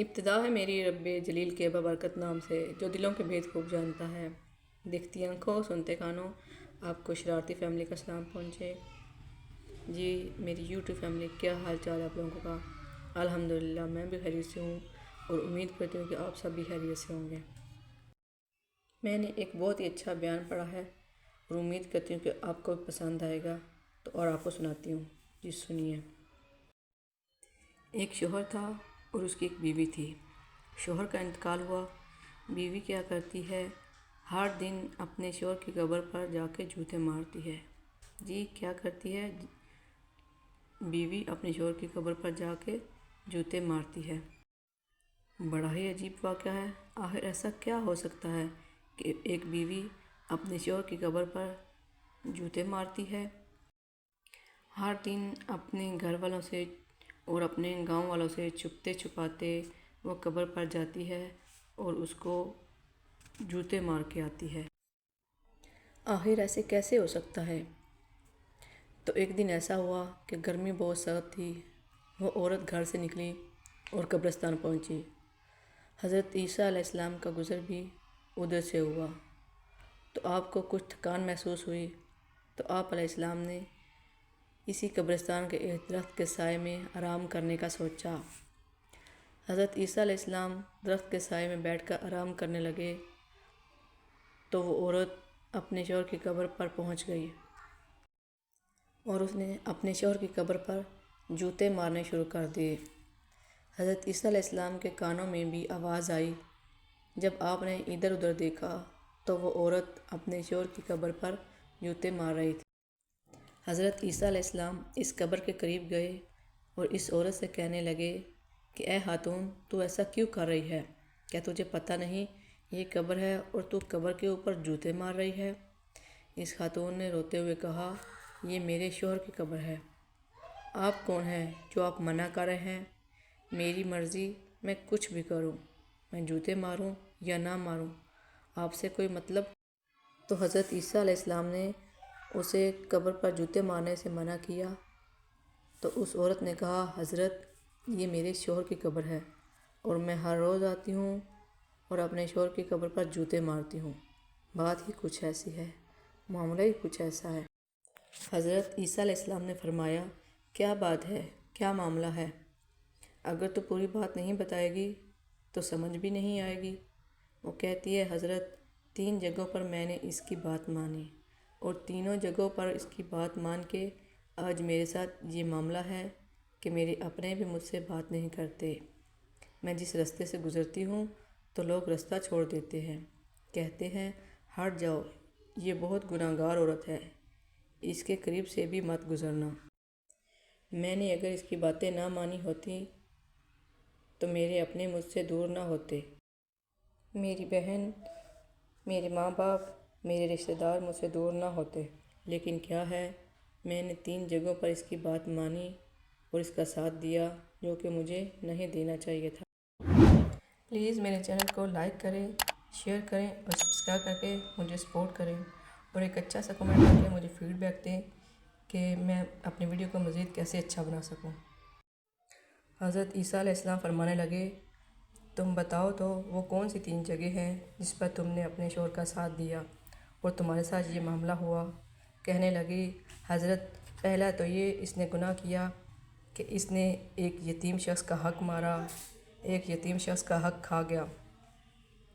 ابتدا ہے میری رب جلیل کے بابرکت نام سے، جو دلوں کے بھید خوب جانتا ہے۔ دیکھتی آنکھوں سنتے کانوں، آپ کو شرارتی فیملی کا سلام پہنچے۔ جی میری یوٹیوب فیملی، کیا حال چال ہے آپ لوگوں کا؟ الحمدللہ میں بھی خیریت سے ہوں اور امید کرتی ہوں کہ آپ سب بھی خیریت سے ہوں گے۔ میں نے ایک بہت ہی اچھا بیان پڑھا ہے اور امید کرتی ہوں کہ آپ کو بھی پسند آئے گا، تو اور آپ کو سناتی ہوں۔ جی سنیے۔ ایک شوہر تھا اور اس کی ایک بیوی تھی۔ شوہر کا انتقال ہوا۔ بیوی کیا کرتی ہے؟ ہر دن اپنے شوہر کی قبر پر جا کے جوتے مارتی ہے۔ جی کیا کرتی ہے؟ بیوی اپنے شوہر کی قبر پر جا کے جوتے مارتی ہے۔ بڑا ہی عجیب واقعہ ہے۔ آخر ایسا کیا ہو سکتا ہے کہ ایک بیوی اپنے شوہر کی قبر پر جوتے مارتی ہے؟ ہر دن اپنے گھر والوں سے اور اپنے گاؤں والوں سے چھپتے چھپاتے وہ قبر پر جاتی ہے اور اس کو جوتے مار کے آتی ہے۔ آخر ایسے کیسے ہو سکتا ہے؟ تو ایک دن ایسا ہوا کہ گرمی بہت سخت تھی۔ وہ عورت گھر سے نکلی اور قبرستان پہنچی۔ حضرت عیسیٰ علیہ السلام کا گزر بھی ادھر سے ہوا، تو آپ کو کچھ تھکان محسوس ہوئی، تو آپ علیہ السلام نے اسی قبرستان کے ایک درخت کے سائے میں آرام کرنے کا سوچا۔ حضرت عیسیٰ علیہ السلام درخت کے سائے میں بیٹھ کر آرام کرنے لگے تو وہ عورت اپنے شوہر کی قبر پر پہنچ گئی اور اس نے اپنے شوہر کی قبر پر جوتے مارنے شروع کر دیے۔ حضرت عیسیٰ علیہ السلام کے کانوں میں بھی آواز آئی۔ جب آپ نے ادھر ادھر دیکھا تو وہ عورت اپنے شوہر کی قبر پر جوتے مار رہی تھی۔ حضرت عیسیٰ علیہ السلام اس قبر کے قریب گئے اور اس عورت سے کہنے لگے کہ اے خاتون، تو ایسا کیوں کر رہی ہے؟ کیا تجھے پتہ نہیں یہ قبر ہے اور تو قبر کے اوپر جوتے مار رہی ہے؟ اس خاتون نے روتے ہوئے کہا، یہ میرے شوہر کی قبر ہے۔ آپ کون ہیں جو آپ منع کر رہے ہیں؟ میری مرضی، میں کچھ بھی کروں، میں جوتے ماروں یا نہ ماروں، آپ سے کوئی مطلب؟ تو حضرت عیسیٰ علیہ السلام نے اسے قبر پر جوتے مارنے سے منع کیا۔ تو اس عورت نے کہا، حضرت یہ میرے شوہر کی قبر ہے اور میں ہر روز آتی ہوں اور اپنے شوہر کی قبر پر جوتے مارتی ہوں۔ بات ہی کچھ ایسی ہے، معاملہ ہی کچھ ایسا ہے۔ حضرت عیسیٰ علیہ السلام نے فرمایا، کیا بات ہے، کیا معاملہ ہے؟ اگر تو پوری بات نہیں بتائے گی تو سمجھ بھی نہیں آئے گی۔ وہ کہتی ہے، حضرت 3 جگہوں پر میں نے اس کی بات مانی اور تینوں جگہوں پر اس کی بات مان کے آج میرے ساتھ یہ معاملہ ہے کہ میرے اپنے بھی مجھ سے بات نہیں کرتے۔ میں جس راستے سے گزرتی ہوں تو لوگ راستہ چھوڑ دیتے ہیں، کہتے ہیں ہٹ جاؤ، یہ بہت گناہ گار عورت ہے، اس کے قریب سے بھی مت گزرنا۔ میں نے اگر اس کی باتیں نہ مانی ہوتی تو میرے اپنے مجھ سے دور نہ ہوتے، میری بہن، میرے ماں باپ، میرے رشتہ دار مجھ سے دور نہ ہوتے، لیکن کیا ہے، میں نے 3 جگہوں پر اس کی بات مانی اور اس کا ساتھ دیا جو کہ مجھے نہیں دینا چاہیے تھا۔ پلیز میرے چینل کو لائک کریں، شیئر کریں اور سبسکرائب کر کے مجھے سپورٹ کریں اور ایک اچھا سا کمنٹ کر کے مجھے فیڈ بیک دیں کہ میں اپنی ویڈیو کو مزید کیسے اچھا بنا سکوں۔ حضرت عیسیٰ علیہ السلام فرمانے لگے، تم بتاؤ تو وہ کون سی 3 جگہ ہیں جس پر تم نے اپنے شوہر کا ساتھ دیا اور تمہارے ساتھ یہ معاملہ ہوا؟ کہنے لگی، حضرت پہلا تو یہ اس نے گناہ کیا کہ اس نے ایک یتیم شخص کا حق مارا، ایک یتیم شخص کا حق کھا گیا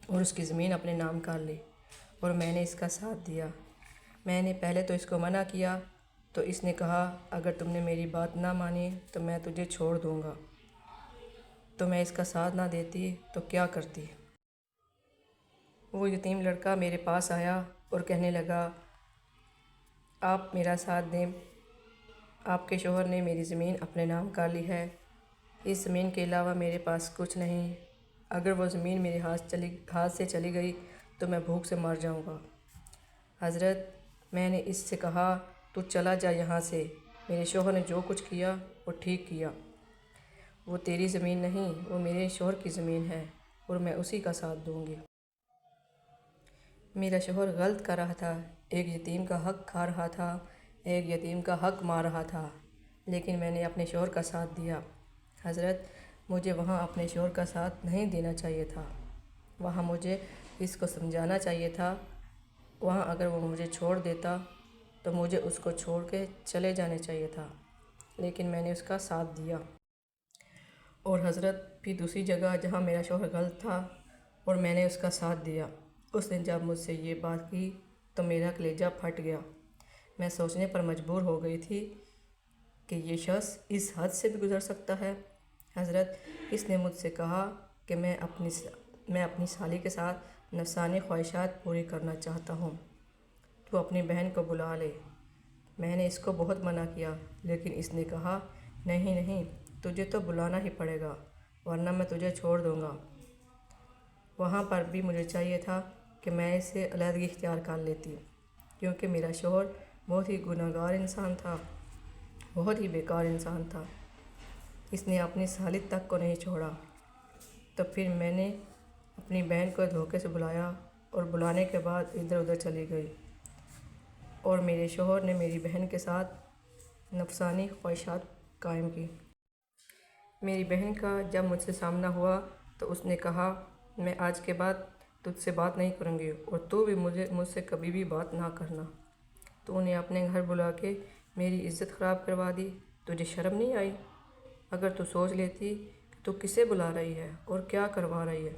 اور اس کی زمین اپنے نام کر لی اور میں نے اس کا ساتھ دیا۔ میں نے پہلے تو اس کو منع کیا تو اس نے کہا، اگر تم نے میری بات نہ مانی تو میں تجھے چھوڑ دوں گا۔ تو میں اس کا ساتھ نہ دیتی تو کیا کرتی؟ وہ یتیم لڑکا میرے پاس آیا اور کہنے لگا، آپ میرا ساتھ دیں، آپ کے شوہر نے میری زمین اپنے نام کر لی ہے، اس زمین کے علاوہ میرے پاس کچھ نہیں، اگر وہ زمین میرے ہاتھ سے چلی گئی تو میں بھوک سے مر جاؤں گا۔ حضرت میں نے اس سے کہا، تو چلا جا یہاں سے، میرے شوہر نے جو کچھ کیا وہ ٹھیک کیا، وہ تیری زمین نہیں، وہ میرے شوہر کی زمین ہے اور میں اسی کا ساتھ دوں گی۔ میرا شوہر غلط کر رہا تھا، ایک یتیم کا حق کھا رہا تھا، ایک یتیم کا حق مار رہا تھا، لیکن میں نے اپنے شوہر کا ساتھ دیا۔ حضرت مجھے وہاں اپنے شوہر کا ساتھ نہیں دینا چاہیے تھا، وہاں مجھے اس کو سمجھانا چاہیے تھا۔ وہاں اگر وہ مجھے چھوڑ دیتا تو مجھے اس کو چھوڑ کے چلے جانے چاہیے تھا، لیکن میں نے اس کا ساتھ دیا۔ اور حضرت پھر دوسری جگہ جہاں میرا شوہر غلط تھا اور میں نے اس کا ساتھ دیا، اس نے جب مجھ سے یہ بات کی تو میرا کلیجہ پھٹ گیا۔ میں سوچنے پر مجبور ہو گئی تھی کہ یہ شخص اس حد سے بھی گزر سکتا ہے۔ حضرت اس نے مجھ سے کہا کہ میں اپنی سالی کے ساتھ نفسانی خواہشات پوری کرنا چاہتا ہوں، تو اپنی بہن کو بلا لے۔ میں نے اس کو بہت منع کیا، لیکن اس نے کہا نہیں نہیں، تجھے تو بلانا ہی پڑے گا ورنہ میں تجھے چھوڑ دوں گا۔ وہاں پر بھی مجھے چاہیے تھا کہ میں اس سے علیحدگی اختیار کر لیتی، کیونکہ میرا شوہر بہت ہی گناہ گار انسان تھا، بہت ہی بیکار انسان تھا۔ اس نے اپنی سالی تک کو نہیں چھوڑا۔ تو پھر میں نے اپنی بہن کو دھوکے سے بلایا اور بلانے کے بعد ادھر ادھر چلی گئی، اور میرے شوہر نے میری بہن کے ساتھ نفسانی خواہشات قائم کی۔ میری بہن کا جب مجھ سے سامنا ہوا تو اس نے کہا میں آج کے بعد تجھ سے بات نہیں کروں گی، اور تو بھی مجھ سے کبھی بھی بات نہ کرنا۔ تو انہیں اپنے گھر بلا کے میری عزت خراب کروا دی۔ تجھے شرم نہیں آئی؟ اگر تو سوچ لیتی کہ تو کسے بلا رہی ہے اور کیا کروا رہی ہے۔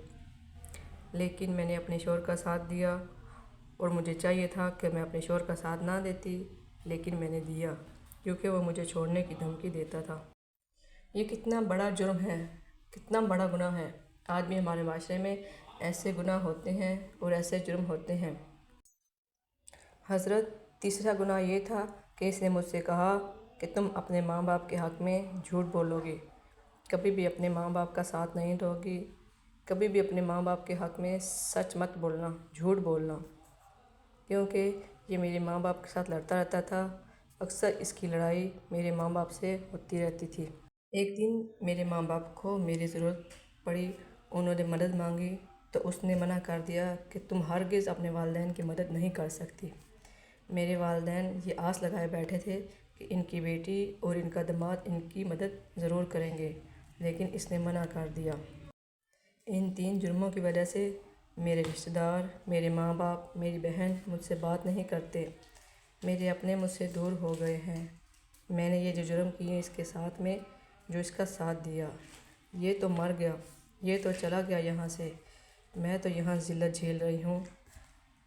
لیکن میں نے اپنے شوہر کا ساتھ دیا، اور مجھے چاہیے تھا کہ میں اپنے شوہر کا ساتھ نہ دیتی، لیکن میں نے دیا کیونکہ وہ مجھے چھوڑنے کی دھمکی دیتا تھا۔ یہ کتنا بڑا جرم ہے، کتنا بڑا گناہ ہے۔ آج بھی ہمارے معاشرے میں ایسے گناہ ہوتے ہیں اور ایسے جرم ہوتے ہیں۔ حضرت تیسرا گناہ یہ تھا کہ اس نے مجھ سے کہا کہ تم اپنے ماں باپ کے حق میں جھوٹ بولو گی، کبھی بھی اپنے ماں باپ کا ساتھ نہیں دو گی، کبھی بھی اپنے ماں باپ کے حق میں سچ مت بولنا، جھوٹ بولنا۔ کیونکہ یہ میرے ماں باپ کے ساتھ لڑتا رہتا تھا، اکثر اس کی لڑائی میرے ماں باپ سے ہوتی رہتی تھی۔ ایک دن میرے ماں باپ کو میری ضرورت پڑی، انہوں نے مدد مانگی تو اس نے منع کر دیا کہ تم ہرگز اپنے والدین کی مدد نہیں کر سکتی۔ میرے والدین یہ آس لگائے بیٹھے تھے کہ ان کی بیٹی اور ان کا داماد ان کی مدد ضرور کریں گے، لیکن اس نے منع کر دیا۔ ان 3 جرموں کی وجہ سے میرے رشتہ دار، میرے ماں باپ، میری بہن مجھ سے بات نہیں کرتے، میرے اپنے مجھ سے دور ہو گئے ہیں۔ میں نے یہ جو جرم کیے اس کے ساتھ میں جو اس کا ساتھ دیا، یہ تو مر گیا، یہ تو چلا گیا یہاں سے، میں تو یہاں ذلت جھیل رہی ہوں،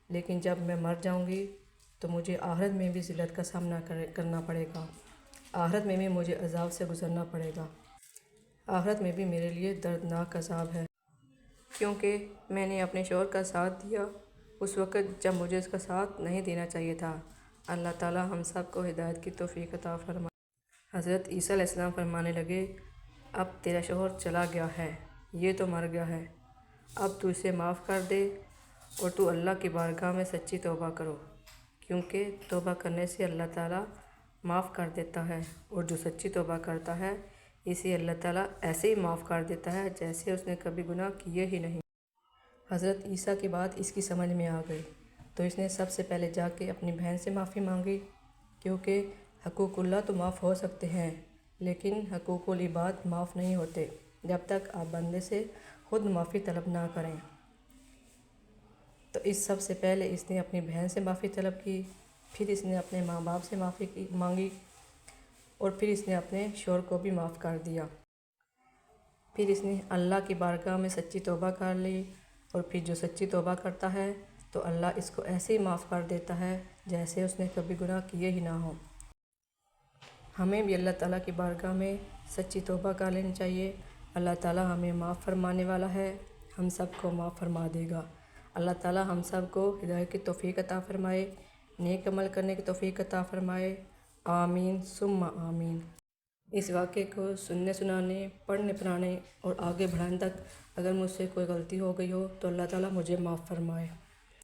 لیکن جب میں مر جاؤں گی تو مجھے آخرت میں بھی ذلت کا سامنا کرنا پڑے گا، آخرت میں بھی مجھے عذاب سے گزرنا پڑے گا، آخرت میں بھی میرے لیے دردناک عذاب ہے۔ کیونکہ میں نے اپنے شوہر کا ساتھ دیا اس وقت جب مجھے اس کا ساتھ نہیں دینا چاہیے تھا۔ اللہ تعالیٰ ہم سب کو ہدایت کی توفیق عطا فرمائے۔ حضرت عیسیٰ علیہ السلام فرمانے لگے اب تیرا شوہر چلا گیا ہے، یہ تو مر گیا ہے، اب تو اسے معاف کر دے اور تو اللہ کی بارگاہ میں سچی توبہ کرو، کیونکہ توبہ کرنے سے اللہ تعالیٰ معاف کر دیتا ہے، اور جو سچی توبہ کرتا ہے اسے اللہ تعالیٰ ایسے ہی معاف کر دیتا ہے جیسے اس نے کبھی گناہ کیے ہی نہیں۔ حضرت عیسیٰ کی بات اس کی سمجھ میں آ گئی تو اس نے سب سے پہلے جا کے اپنی بہن سے معافی مانگی، کیونکہ حقوق اللہ تو معاف ہو سکتے ہیں لیکن حقوق العباد معاف نہیں ہوتے جب تک آپ بندے سے خود معافی طلب نہ کریں۔ تو اس سب سے پہلے اس نے اپنی بہن سے معافی طلب کی، پھر اس نے اپنے ماں باپ سے معافی مانگی، اور پھر اس نے اپنے شوہر کو بھی معاف کر دیا۔ پھر اس نے اللہ کی بارگاہ میں سچی توبہ کر لی، اور پھر جو سچی توبہ کرتا ہے تو اللہ اس کو ایسے ہی معاف کر دیتا ہے جیسے اس نے کبھی گناہ کیے ہی نہ ہوں۔ ہمیں بھی اللہ تعالیٰ کی بارگاہ میں سچی توبہ کر لینی چاہیے۔ اللہ تعالیٰ ہمیں معاف فرمانے والا ہے، ہم سب کو معاف فرما دے گا۔ اللہ تعالیٰ ہم سب کو ہدایت کی توفیق عطا فرمائے، نیک عمل کرنے کی توفیق عطا فرمائے، آمین ثم آمین۔ اس واقعے کو سننے سنانے، پڑھنے پڑھانے اور آگے بڑھانے تک اگر مجھ سے کوئی غلطی ہو گئی ہو تو اللہ تعالیٰ مجھے معاف فرمائے۔